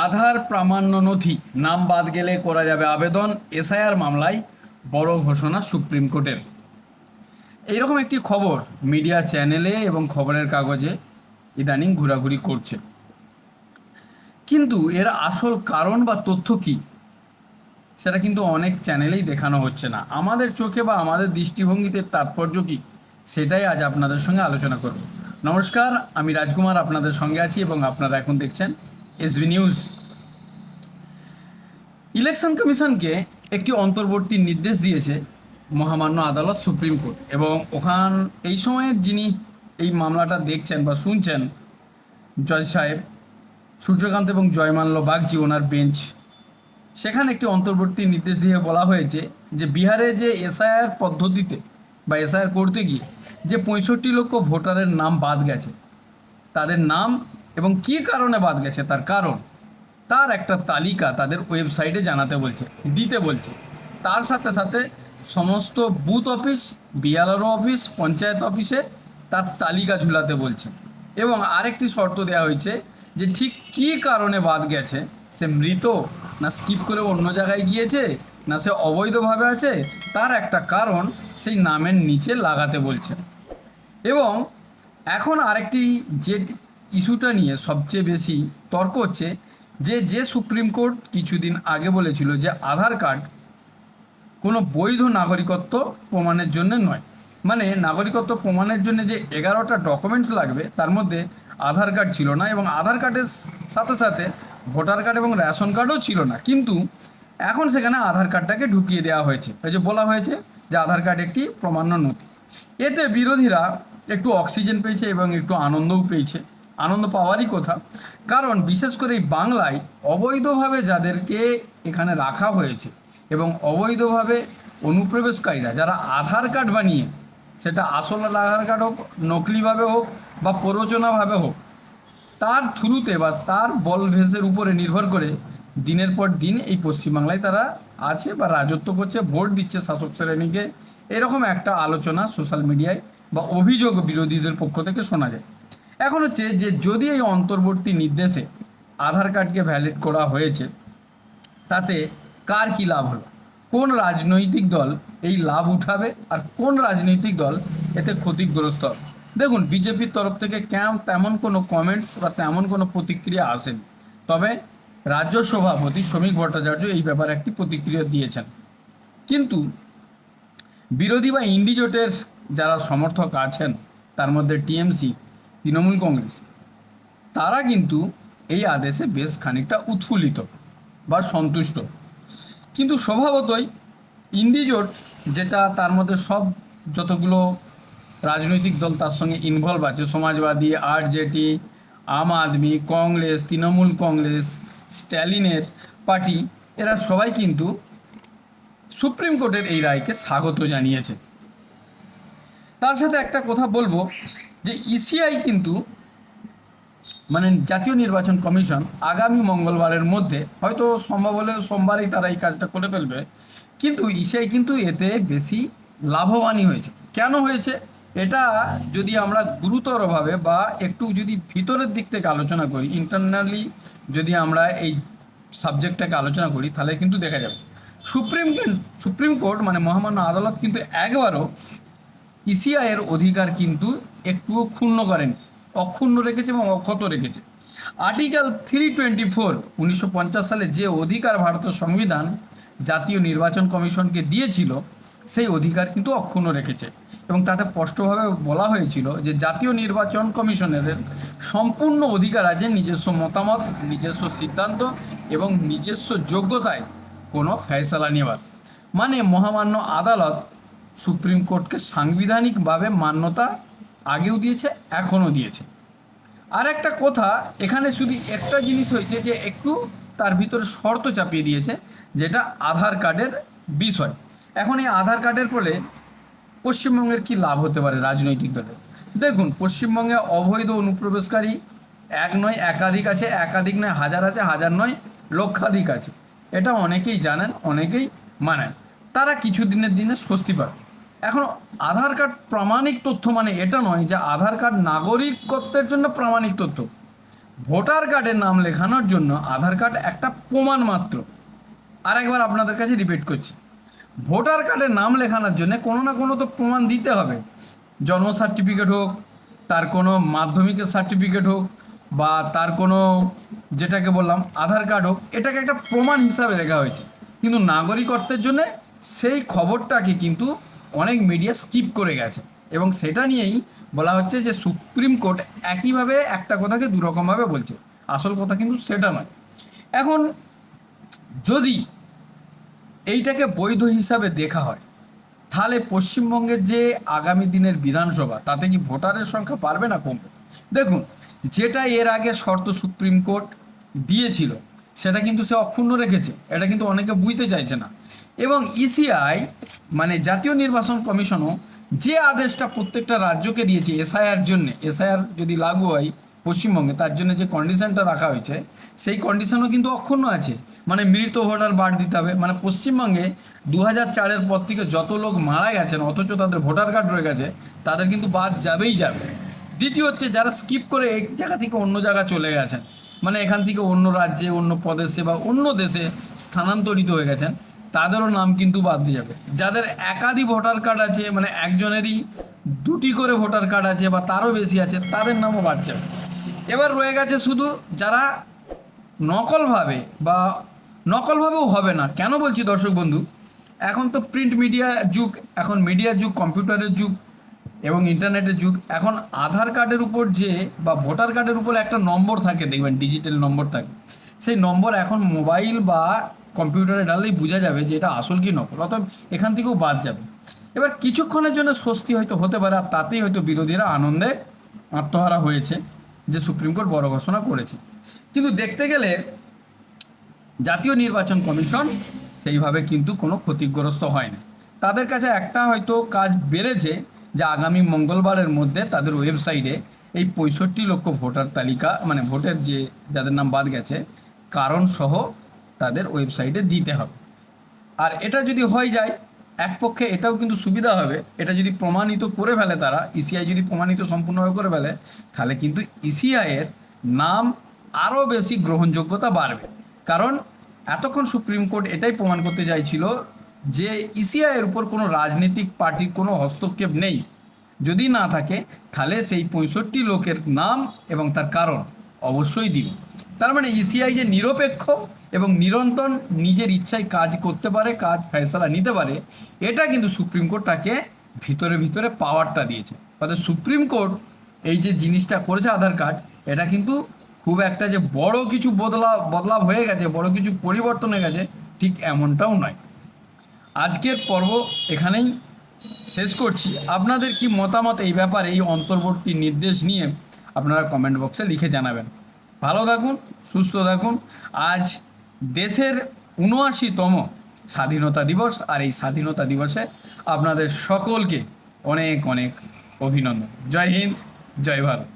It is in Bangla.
আধার প্রামাণ্য নথি নাম বাদ গেলে করা যাবে আবেদন। এসআইআর মামলায় বড় ঘোষণা সুপ্রিম কোর্টের। এইরকম একটি খবর মিডিয়া চ্যানেলে এবং খবরের কাগজে ইদানিং ঘোরাঘুরি করছে, কিন্তু এর আসল কারণ বা তথ্য কি সেটা কিন্তু অনেক চ্যানেলেই দেখানো হচ্ছে না। আমাদের চোখে বা আমাদের দৃষ্টিভঙ্গিতে তাৎপর্য কি, সেটাই আজ আপনাদের সঙ্গে আলোচনা করব। নমস্কার, আমি রাজকুমার আপনাদের সঙ্গে আছি এবং আপনারা এখন দেখছেন এসবি নিউজ। ইলেকশন কমিশনকে একটি অন্তর্বর্তী নির্দেশ দিয়েছে মহামান্য আদালত সুপ্রিম কোর্ট, এবং এই সময়ের যিনি এই মামলাটা দেখছেন বা শুনছেন, জজ সাহেব সূর্যকান্ত এবং জয়মাল্য বাগচি, ওনার বেঞ্চ, সেখানে একটি অন্তর্বর্তী নির্দেশ দিয়ে বলা হয়েছে যে বিহারে যে এসআইআর পদ্ধতিতে বা এসআইআর করতে গিয়ে যে 65 লক্ষ ভোটারের নাম বাদ গেছে, তাদের নাম এবং কী কারণে বাদ গেছে তার একটা তালিকা তাদের ওয়েবসাইটে দিতে বলছে। তার সাথে সাথে সমস্ত booth office, BLRO office, panchayat অফিসে তার তালিকা ঝুলাতে বলছে। এবং আরেকটি শর্ত দেওয়া হয়েছে যে ঠিক কী কারণে বাদ গেছে, সে মৃত, না স্কিপ করে অন্য জায়গায় গিয়েছে, না সে অবৈধভাবে আছে, তার একটা কারণ সেই নামের নিচে লাগাতে বলছে। এবং এখন আরেকটি যে ইস্যুটা নিয়ে সবচেয়ে বেশি তর্ক হচ্ছে, যে সুপ্রিম কোর্ট কিছুদিন আগে বলেছিল যে আধার কার্ড কোনো বৈধ নাগরিকত্ব প্রমাণের জন্য নয়। মানে নাগরিকত্ব প্রমাণের জন্য যে 11টা ডকুমেন্টস লাগবে তার মধ্যে আধার কার্ড ছিল না, এবং আধার কার্ডের সাথে সাথে ভোটার কার্ড এবং রেশন কার্ডও ছিল না। কিন্তু এখন সেখানে আধার কার্ডটাকে ঢুকিয়ে দেওয়া হয়েছে। এই যে বলা হয়েছে যে আধার কার্ড একটি প্রমাণ্য নথি। এতে বিরোধীরা একটু অক্সিজেন পেয়েছে এবং একটু আনন্দও পেয়েছে। আনন্দ পাওয়ারই কথা, কারণ বিশেষ করে এই বাংলায় অবৈধভাবে যাদেরকে এখানে রাখা হয়েছে এবং অবৈধভাবে অনুপ্রবেশকারীরা যারা আধার কার্ড বানিয়ে, সেটা আসল আধার কার্ড হোক, নকলিভাবে হোক বা প্ররোচনাভাবে হোক, তার থ্রুতে বা তার বলভেসের উপরে নির্ভর করে দিনের পর দিন এই পশ্চিমবাংলায় তারা আছে বা রাজত্ব করছে, ভোট দিচ্ছে শাসক শ্রেণীকে, এরকম একটা আলোচনা সোশ্যাল মিডিয়ায় বা অভিযোগ বিরোধীদের পক্ষ থেকে শোনা যায়। এখন হচ্ছে যে যদি এই অন্তর্বর্তী নির্দেশে আধার কার্ডকে ভ্যালিড করা হয়েছে, তাতে কার কী লাভ হলো, কোন রাজনৈতিক দল এই লাভ উঠাবে আর কোন রাজনৈতিক দল এতে ক্ষতিগ্রস্ত হবে। দেখুন, বিজেপির তরফ থেকে তেমন কোনো কমেন্টস বা তেমন কোনো প্রতিক্রিয়া আসেনি, তবে রাজ্য সভাপতি শ্রমিক ভট্টাচার্য এই ব্যাপারে একটি প্রতিক্রিয়া দিয়েছেন। কিন্তু বিরোধী বা ইন্ডি জোটের যারা সমর্থক আছেন, তার মধ্যে টিএমসি, তৃণমূল কংগ্রেস, তারা কিন্তু এই আদেশে বেশ খানিকটা উৎফুল্লিত বা সন্তুষ্ট। কিন্তু স্বভাবতই ইন্ডি জোট, যেটা তার মধ্যে যতগুলো রাজনৈতিক দল তার সঙ্গে ইনভলভ আছে, সমাজবাদী, আরজেডি, আম আদমি, কংগ্রেস, তৃণমূল কংগ্রেস, স্ট্যালিনের পার্টি, এরা সবাই কিন্তু সুপ্রিম কোর্টের এই রায়কে স্বাগত জানিয়েছে। তার সাথে একটা কথা বলবো যে ইসিআই কিন্তু, মানে জাতীয় নির্বাচন কমিশন, আগামী মঙ্গলবারের মধ্যে, হয়তো সম্ভব হলে সোমবারেই তারা এই কাজটা করে ফেলবে, কিন্তু ইসিআই কিন্তু এতে বেশি লাভবানই হয়েছে। কেন হয়েছে, এটা যদি আমরা গুরুতরভাবে বা একটু যদি ভিতরের দিক থেকে আলোচনা করি, ইন্টারনালি যদি আমরা এই সাবজেক্টটাকে আলোচনা করি, তাহলে কিন্তু দেখা যাবে সুপ্রিম কোর্ট মানে মহামান্য আদালত কিন্তু একবারও ইসিআইয়ের অধিকার কিন্তু একটুও ক্ষুণ্ণ করেনি, অক্ষুণ্ণ রেখেছে এবং অক্ষত রেখেছে। আর্টিকেল 324 1950 সালে যে অধিকার ভারতের সংবিধান জাতীয় নির্বাচন কমিশনকে দিয়েছিল, সেই অধিকার কিন্তু অক্ষুণ্ণ রেখেছে। এবং তাতে স্পষ্টভাবে বলা হয়েছিল যে জাতীয় নির্বাচন কমিশনের সম্পূর্ণ অধিকার আছে নিজস্ব মতামত, নিজস্ব সিদ্ধান্ত এবং নিজস্ব যোগ্যতায় কোনো ফয়সালা নেওয়ার। মানে মহামান্য আদালত সুপ্রিম কোর্টকে সাংবিধানিকভাবে মান্যতা আগেও দিয়েছে, এখনও দিয়েছে। আর একটা কথা, এখানে শুধু একটা জিনিস হয়েছে যে একটু তার ভিতরে শর্ত চাপিয়ে দিয়েছে, যেটা আধার কার্ডের বিষয়। এখন এই আধার কার্ডের ফলে পশ্চিমবঙ্গের কি লাভ হতে পারে রাজনৈতিক দলের? দেখুন, পশ্চিমবঙ্গে অবৈধ অনুপ্রবেশকারী এক নয় একাধিক আছে, একাধিক নয় হাজার আছে, হাজার নয় লক্ষাধিক আছে। এটা অনেকেই জানেন, অনেকেই মানেন। তারা কিছুদিনের দিনে স্বস্তি পাবে। এখন আধার কার্ড প্রামাণিক তথ্য মানে এটা নয় যে আধার কার্ড নাগরিকত্বের জন্য প্রামাণিক তথ্য। ভোটার কার্ডের নাম লেখানোর জন্য আধার কার্ড একটা প্রমাণ মাত্র। আর একবার আপনাদের কাছে রিপিট করছি, ভোটার কার্ডের নাম লেখানোর জন্য কোনো না কোনো তো প্রমাণ দিতে হবে। জন্ম সার্টিফিকেট হোক, তার কোনো মাধ্যমিকের সার্টিফিকেট হোক, বা তার কোনো যেটাকে বললাম আধার কার্ড হোক, এটাকে একটা প্রমাণ হিসাবে দেখা হয়েছে। কিন্তু নাগরিকত্বের জন্য সেই খবরটাকে কিন্তু অনেক মিডিয়া স্কিপ করে গেছে, এবং সেটা নিয়েই বলা হচ্ছে যে সুপ্রিম কোর্ট একইভাবে একটা কথাকে দুরকমভাবে বলছে। আসল কথা কিন্তু সেটা নয়। এখন যদি এইটাকে বৈধ হিসাবে দেখা হয়, তাহলে পশ্চিমবঙ্গের যে আগামী দিনের বিধানসভা, তাতে কি ভোটারের সংখ্যা বাড়বে না কমবে? দেখুন, যেটা এর আগে শর্ত সুপ্রিম কোর্ট দিয়েছিল সেটা কিন্তু সে অক্ষুণ্ণ রেখেছে, এটা কিন্তু অনেকে বুঝতে চাইছে না। এবং ইসিআই মানে জাতীয় নির্বাচন কমিশনও যে আদেশটা প্রত্যেকটা রাজ্যকে দিয়েছে এসআইআর জন্য, এসআইআর যদি লাগু হয় পশ্চিমবঙ্গে, তার জন্য যে কন্ডিশনটা রাখা হয়েছে সেই কন্ডিশনও কিন্তু অক্ষুণ্ণ আছে। মানে মৃত ভোটার বাদ দিতে হবে। মানে পশ্চিমবঙ্গে 2004-এর পর থেকে যত লোক মারা গেছেন অথচ তাদের ভোটার কার্ড রয়ে গেছে, তাদের কিন্তু বাদ যাবেই যাবে। দ্বিতীয় হচ্ছে, যারা স্কিপ করে এক জায়গা থেকে অন্য জায়গা চলে গেছেন, মানে এখান থেকে অন্য রাজ্যে, অন্য প্রদেশে বা অন্য দেশে স্থানান্তরিত হয়ে গেছেন, তাদেরও নাম কিন্তু বাদ দিয়ে যাবে। যাদের একাধিক ভোটার কার্ড আছে, মানে একজনেরই দুটি করে ভোটার কার্ড আছে বা তারও বেশি আছে, তাদের নামও বাদ যাবে। এবার রয়ে গেছে শুধু যারা নকলভাবে, বা নকলভাবেও হবে না। কেন বলছি দর্শক বন্ধু, এখন তো প্রিন্ট মিডিয়া যুগ, এখন মিডিয়ার যুগ, কম্পিউটারের যুগ এবং ইন্টারনেটের যুগ। এখন আধার কার্ডের উপর যে বা ভোটার কার্ডের উপর একটা নম্বর থাকে, দেখবেন ডিজিটাল নম্বর থাকে, সেই নম্বর এখন মোবাইল বা কম্পিউটারে ডাললেই বোঝা যাবে যে এটা আসল কি নকল, অর্থাৎ এখান থেকেও বাদ যাবে। এবার কিছুক্ষণের জন্য স্বস্তি হয়তো হতে পারে, আর তাতেই হয়তো বিরোধীরা আনন্দে আত্মহারা হয়েছে যে সুপ্রিম কোর্ট বড় ঘোষণা করেছে। কিন্তু দেখতে গেলে জাতীয় নির্বাচন কমিশন সেইভাবে কিন্তু কোনো ক্ষতিগ্রস্ত হয় না। তাদের কাছে একটা হয়তো কাজ বেড়েছে, যে আগামী মঙ্গলবারের মধ্যে তাদের ওয়েবসাইটে এই 65 লক্ষ ভোটার তালিকা, মানে ভোটের যে যাদের নাম বাদ গেছে কারণ সহ তাদের ওয়েবসাইটে দিতে হবে। আর এটা যদি হয়ে যায়, এক পক্ষে এটাও কিন্তু সুবিধা হবে, এটা যদি প্রমাণিত করে ফেলে তারা, ইসিআই যদি প্রমাণিত সম্পূর্ণভাবে করে ফেলে, তাহলে কিন্তু ইসিআইয়ের নাম আরও বেশি গ্রহণযোগ্যতা বাড়বে। কারণ এতক্ষণ সুপ্রিম কোর্ট এটাই প্রমাণ করতে চাইছিল যে ইসিআইয়ের উপর কোনো রাজনৈতিক পার্টির কোনো হস্তক্ষেপ নেই। যদি না থাকে তাহলে সেই 65 লোকের নাম এবং তার কারণ অবশ্যই দিন। তার মানে ইসিআই যে নিরপেক্ষ এবং নিরন্তর নিজের ইচ্ছায় কাজ করতে পারে, কাজ ফয়সালা নিতে পারে, এটা কিন্তু সুপ্রিম কোর্ট তাকে ভিতরে ভিতরে পাওয়ারটা দিয়েছে। অর্থাৎ সুপ্রিম কোর্ট এই যে জিনিসটা করেছে আধার কার্ড, এটা কিন্তু খুব একটা যে বড় কিছু বদলাভ হয়ে গেছে, বড় কিছু পরিবর্তন হয়ে গেছে, ঠিক এমনটাও নয়। আজকের পর্ব এখানেই শেষ করছি। আপনাদের কি মতামত এই ব্যাপারে, এই অন্তর্বর্তী নির্দেশ নিয়ে আপনারা কমেন্ট বক্সে লিখে জানাবেন। ভালো থাকুন, সুস্থ থাকুন। আজ দেশের ৭৯তম স্বাধীনতা দিবস, আর এই স্বাধীনতা দিবসে আপনাদের সকলকে অনেক অনেক অভিনন্দন। জয় হিন্দ, জয় ভারত।